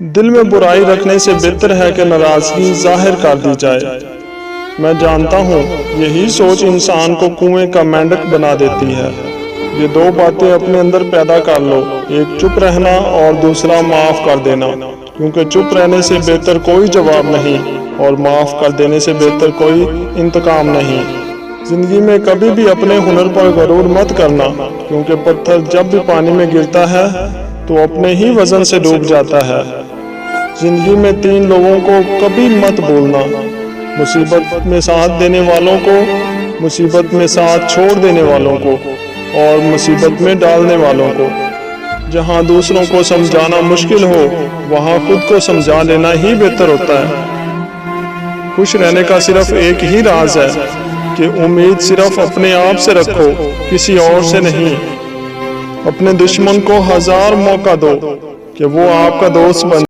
دل میں برائی رکھنے سے بہتر ہے کہ ناراضگی ظاہر کر دی جائے۔ میں جانتا ہوں یہی سوچ انسان کو کنویں کا مینڈک بنا دیتی ہے۔ یہ دو باتیں اپنے اندر پیدا کر لو، ایک چپ رہنا اور دوسرا معاف کر دینا، کیونکہ چپ رہنے سے بہتر کوئی جواب نہیں اور معاف کر دینے سے بہتر کوئی انتقام نہیں۔ زندگی میں کبھی بھی اپنے ہنر پر غرور مت کرنا، کیونکہ پتھر جب بھی پانی میں گرتا ہے تو اپنے ہی وزن سے ڈوب جاتا ہے۔ زندگی میں 3 لوگوں کو کبھی مت بھولنا: مصیبت میں ساتھ دینے والوں کو، مصیبت میں ساتھ چھوڑ دینے والوں کو، اور مصیبت میں ڈالنے والوں کو۔ جہاں دوسروں کو سمجھانا مشکل ہو، وہاں خود کو سمجھا لینا ہی بہتر ہوتا ہے۔ خوش رہنے کا صرف ایک ہی راز ہے کہ امید صرف اپنے آپ سے رکھو، کسی اور سے نہیں۔ اپنے دشمن کو 1000 موقع دو کہ وہ آپ کا دوست بن